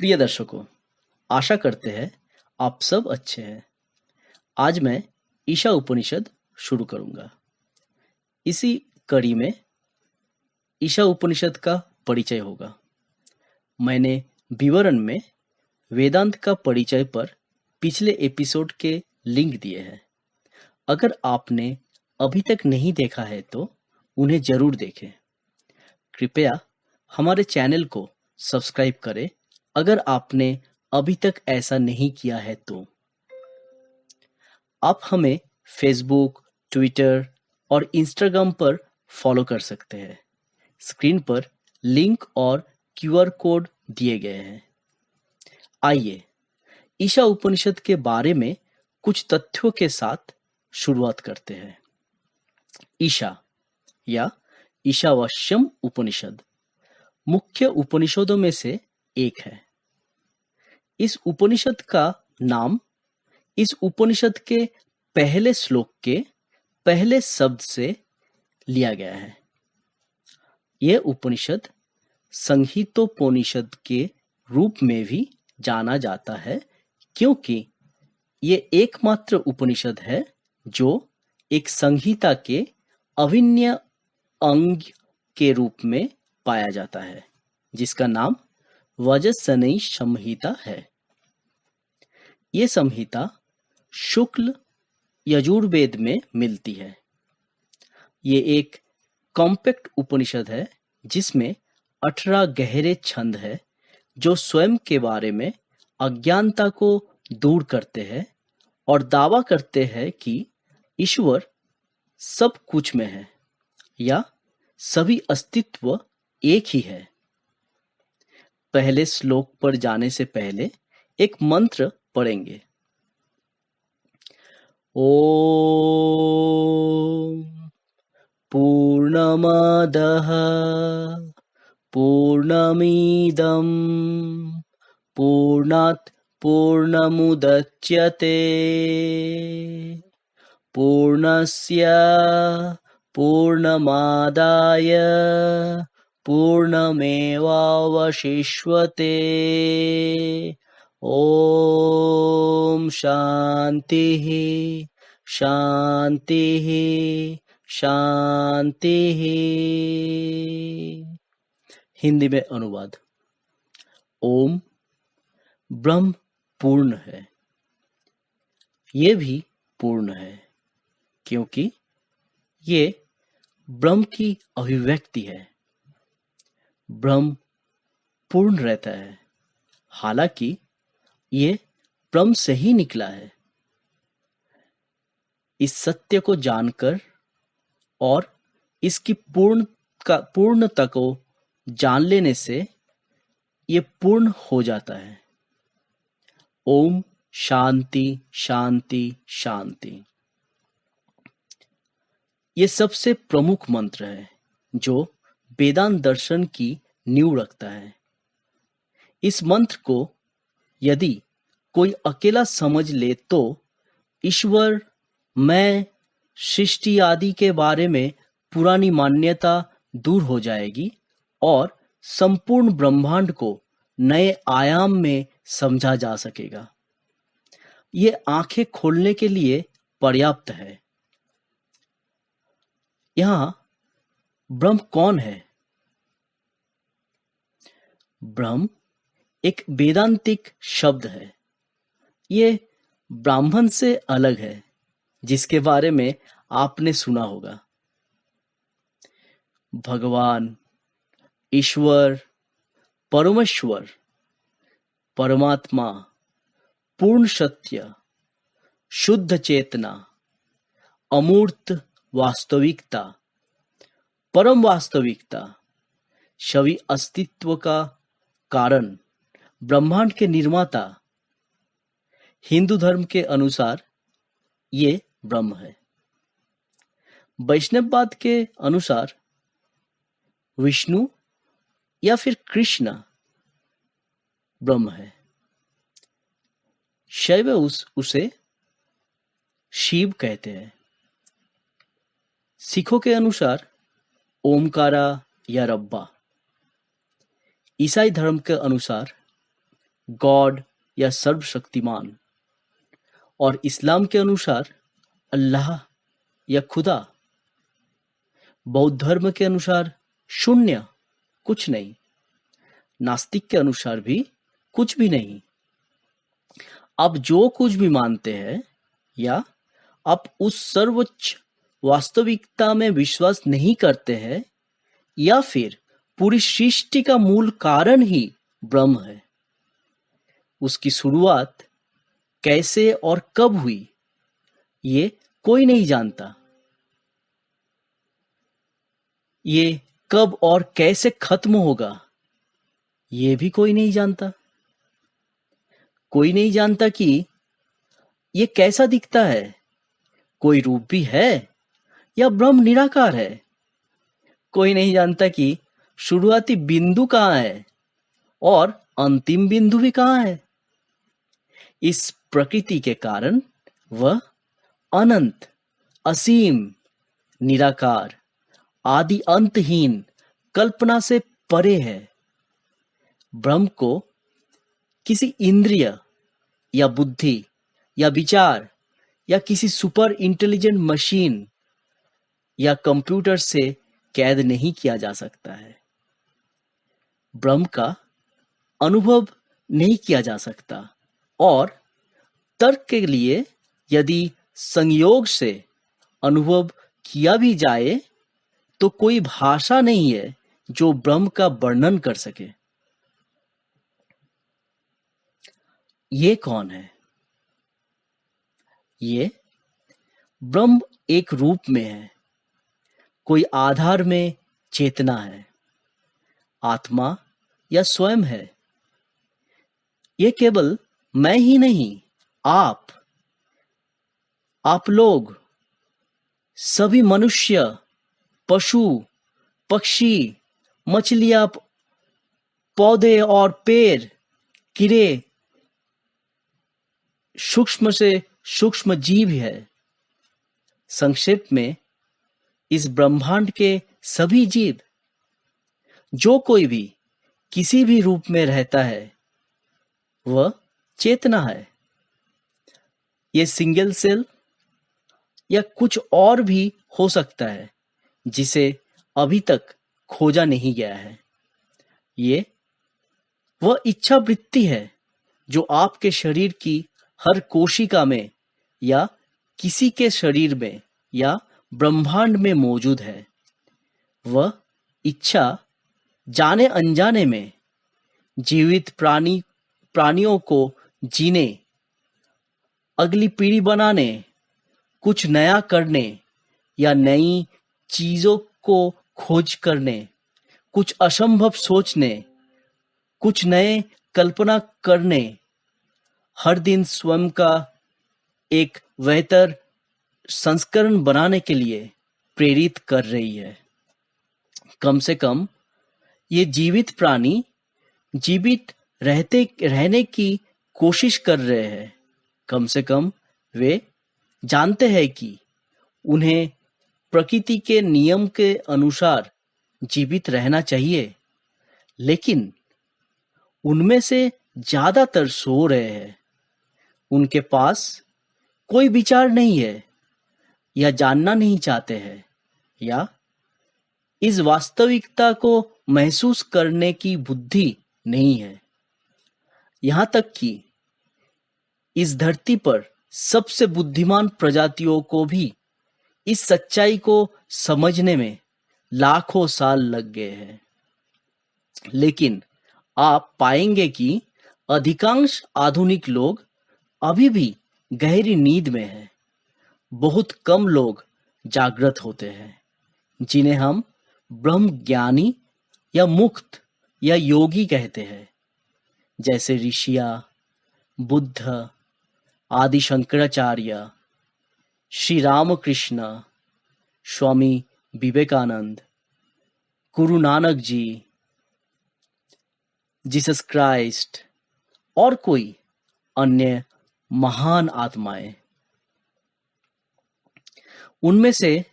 प्रिय दर्शकों, आशा करते हैं आप सब अच्छे हैं। आज मैं ईशा उपनिषद शुरू करूंगा। इसी कड़ी में ईशा उपनिषद का परिचय होगा। मैंने विवरण में वेदांत का परिचय पर पिछले एपिसोड के लिंक दिए हैं। अगर आपने अभी तक नहीं देखा है तो उन्हें जरूर देखें। कृपया हमारे चैनल को सब्सक्राइब करें अगर आपने अभी तक ऐसा नहीं किया है तो। आप हमें फेसबुक, ट्विटर और इंस्टाग्राम पर फॉलो कर सकते हैं। स्क्रीन पर लिंक और क्यूआर कोड दिए गए हैं। आइए ईशा उपनिषद के बारे में कुछ तथ्यों के साथ शुरुआत करते हैं। ईशा या ईशावास्यम उपनिषद मुख्य उपनिषदों में से एक है। इस उपनिषद का नाम इस उपनिषद के पहले श्लोक के पहले शब्द से लिया गया है। यह उपनिषद संहितोपनिषद के रूप में भी जाना जाता है क्योंकि ये एकमात्र उपनिषद है जो एक संहिता के अभिन्न अंग के रूप में पाया जाता है, जिसका नाम वज्रसनेयी संहिता है। ये संहिता शुक्ल यजुर्वेद में मिलती है। ये एक कॉम्पैक्ट उपनिषद है जिसमें 18 गहरे छंद है जो स्वयं के बारे में अज्ञानता को दूर करते हैं और दावा करते हैं कि ईश्वर सब कुछ में है या सभी अस्तित्व एक ही है। पहले श्लोक पर जाने से पहले एक मंत्र पढ़ेंगे। ओम पूर्णमदः पूर्णमिदं पूर्णात् पूर्णमुदच्यते पूर्णस्य पूर्णमादाय पूर्णमेवावशिष्यते। ओम शांतिः शांतिः शांतिः। हिंदी में अनुवाद। ओम ब्रह्म पूर्ण है। ये भी पूर्ण है क्योंकि ये ब्रह्म की अभिव्यक्ति है। ब्रह्म पूर्ण रहता है, हालांकि ये ब्रह्म से ही निकला है। इस सत्य को जानकर और इसकी पूर्णता को जान लेने से ये पूर्ण हो जाता है। ओम शांति शांति शांति। ये सबसे प्रमुख मंत्र है जो वेदांत दर्शन की नींव रखता है। इस मंत्र को यदि कोई अकेला समझ ले तो ईश्वर, मैं, सृष्टि आदि के बारे में पुरानी मान्यता दूर हो जाएगी और संपूर्ण ब्रह्मांड को नए आयाम में समझा जा सकेगा। ये आंखें खोलने के लिए पर्याप्त है। यहाँ ब्रह्म कौन है? ब्रह्म एक वेदांतिक शब्द है। ये ब्राह्मण से अलग है, जिसके बारे में आपने सुना होगा। भगवान, ईश्वर, परमेश्वर, परमात्मा, पूर्ण सत्य, शुद्ध चेतना, अमूर्त वास्तविकता, परम वास्तविकता, सभी अस्तित्व का कारण, ब्रह्मांड के निर्माता। हिंदू धर्म के अनुसार ये ब्रह्म है। वैष्णववाद के अनुसार विष्णु या फिर कृष्ण ब्रह्म है। शैव उसे शिव कहते हैं। सिखों के अनुसार ओमकारा या रब्बा। ईसाई धर्म के अनुसार गॉड या सर्वशक्तिमान, और इस्लाम के अनुसार अल्लाह या खुदा, बौद्ध धर्म के अनुसार शून्य, कुछ नहीं, नास्तिक के अनुसार भी कुछ भी नहीं। आप जो कुछ भी मानते हैं या आप उस सर्वोच्च वास्तविकता में विश्वास नहीं करते हैं, या फिर पूरी सृष्टि का मूल कारण ही ब्रह्म है, उसकी शुरुआत कैसे और कब हुई ये कोई नहीं जानता। ये कब और कैसे खत्म होगा ये भी कोई नहीं जानता। कोई नहीं जानता कि ये कैसा दिखता है, कोई रूप भी है या ब्रह्म निराकार है। कोई नहीं जानता कि शुरुआती बिंदु कहाँ है और अंतिम बिंदु भी कहाँ है। इस प्रकृति के कारण वह अनंत, असीम, निराकार, आदि अंतहीन, कल्पना से परे है। ब्रह्म को किसी इंद्रिय या बुद्धि या विचार या किसी सुपर इंटेलिजेंट मशीन या कंप्यूटर से कैद नहीं किया जा सकता है। ब्रह्म का अनुभव नहीं किया जा सकता, और तर्क के लिए यदि संयोग से अनुभव किया भी जाए तो कोई भाषा नहीं है जो ब्रह्म का वर्णन कर सके। ये कौन है? ये ब्रह्म एक रूप में है, कोई आधार में चेतना है, आत्मा या स्वयं है। ये केवल मैं ही नहीं, आप लोग, सभी मनुष्य, पशु, पक्षी, मछलियां, पौधे और पेड़, कीड़े, सूक्ष्म से सूक्ष्म जीव है। संक्षेप में इस ब्रह्मांड के सभी जीव, जो कोई भी किसी भी रूप में रहता है, वह चेतना है। ये सिंगल सेल या कुछ और भी हो सकता है जिसे अभी तक खोजा नहीं गया है। ये वह इच्छा वृत्ति है जो आपके शरीर की हर कोशिका में या किसी के शरीर में या ब्रह्मांड में मौजूद है। वह इच्छा जाने अनजाने में जीवित प्राणियों को जीने, अगली पीढ़ी बनाने, कुछ नया करने या नई चीजों को खोज करने, कुछ असंभव सोचने, कुछ नए कल्पना करने, हर दिन स्वयं का एक बेहतर संस्करण बनाने के लिए प्रेरित कर रही है। कम से कम ये जीवित प्राणी जीवित रहने की कोशिश कर रहे हैं। कम से कम वे जानते हैं कि उन्हें प्रकृति के नियम के अनुसार जीवित रहना चाहिए, लेकिन उनमें से ज्यादातर सो रहे हैं। उनके पास कोई विचार नहीं है, या जानना नहीं चाहते हैं, या इस वास्तविकता को महसूस करने की बुद्धि नहीं है। यहां तक कि इस धरती पर सबसे बुद्धिमान प्रजातियों को भी इस सच्चाई को समझने में लाखों साल लग गए हैं। लेकिन आप पाएंगे कि अधिकांश आधुनिक लोग अभी भी गहरी नींद में हैं। बहुत कम लोग जागृत होते हैं, जिन्हें हम ब्रह्म ज्ञानी या मुक्त या योगी कहते हैं, जैसे ऋषिया, बुद्ध, आदि शंकराचार्य, श्री रामकृष्ण, स्वामी विवेकानंद, गुरु नानक जी, जीसस क्राइस्ट और कोई अन्य महान आत्माएं। उनमें से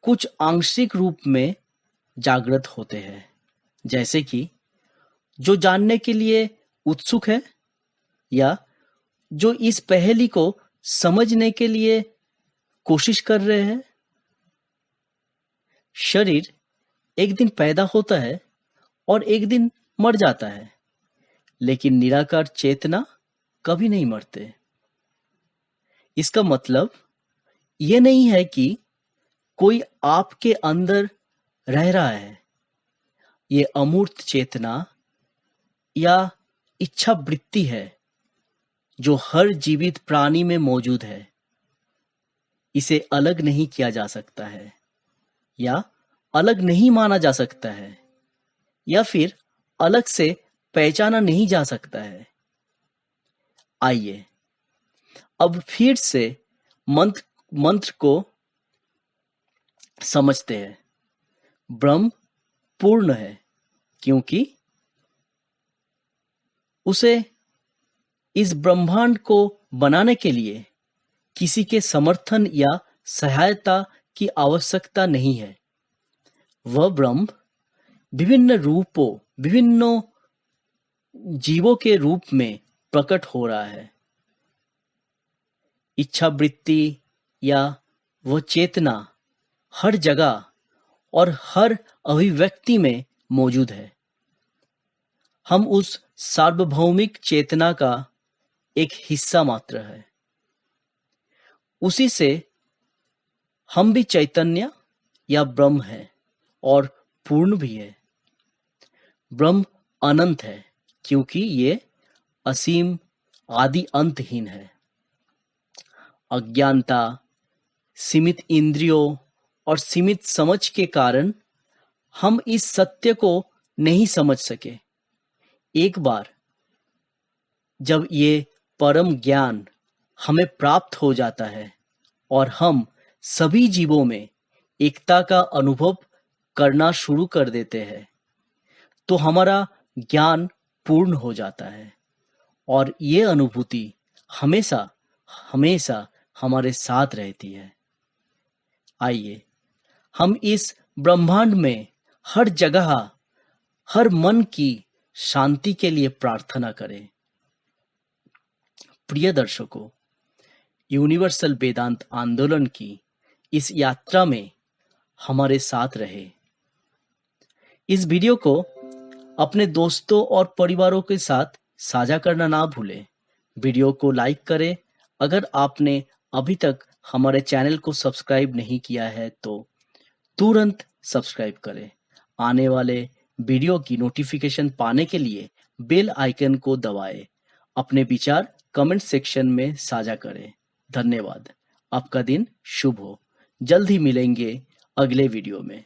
कुछ आंशिक रूप में जागृत होते हैं, जैसे कि जो जानने के लिए उत्सुक है, या जो इस पहेली को समझने के लिए कोशिश कर रहे हैं? शरीर एक दिन पैदा होता है और एक दिन मर जाता है, लेकिन निराकार चेतना कभी नहीं मरते। इसका मतलब ये नहीं है कि कोई आपके अंदर रह रहा है। ये अमूर्त चेतना या इच्छा वृत्ति है जो हर जीवित प्राणी में मौजूद है। इसे अलग नहीं किया जा सकता है या अलग नहीं माना जा सकता है या फिर अलग से पहचाना नहीं जा सकता है। आइए अब फिर से मंत्र को समझते हैं। ब्रह्म पूर्ण है क्योंकि उसे इस ब्रह्मांड को बनाने के लिए किसी के समर्थन या सहायता की आवश्यकता नहीं है। वह ब्रह्म विभिन्न रूपों, विभिन्न जीवों के रूप में प्रकट हो रहा है। इच्छा वृत्ति या वह चेतना हर जगह और हर अभिव्यक्ति में मौजूद है। हम उस सार्वभौमिक चेतना का एक हिस्सा मात्र है। उसी से हम भी चैतन्य या ब्रह्म है और पूर्ण भी है। ब्रह्म अनंत है क्योंकि ये असीम, आदि अंतहीन है। अज्ञानता, सीमित इंद्रियों और सीमित समझ के कारण हम इस सत्य को नहीं समझ सके। एक बार जब ये परम ज्ञान हमें प्राप्त हो जाता है और हम सभी जीवों में एकता का अनुभव करना शुरू कर देते हैं, तो हमारा ज्ञान पूर्ण हो जाता है और ये अनुभूति हमेशा हमेशा हमारे साथ रहती है। आइए हम इस ब्रह्मांड में हर जगह, हर मन की शांति के लिए प्रार्थना करें। प्रिय दर्शकों, यूनिवर्सल वेदांत आंदोलन की इस यात्रा में हमारे साथ रहे। इस वीडियो को अपने दोस्तों और परिवारों के साथ साझा करना ना भूलें। वीडियो को लाइक करें। अगर आपने अभी तक हमारे चैनल को सब्सक्राइब नहीं किया है तो तुरंत सब्सक्राइब करें। आने वाले वीडियो की नोटिफिकेशन पाने के लिए बेल आइकन को दबाएं। अपने विचार कमेंट सेक्शन में साझा करें। धन्यवाद। आपका दिन शुभ हो। जल्द ही मिलेंगे अगले वीडियो में।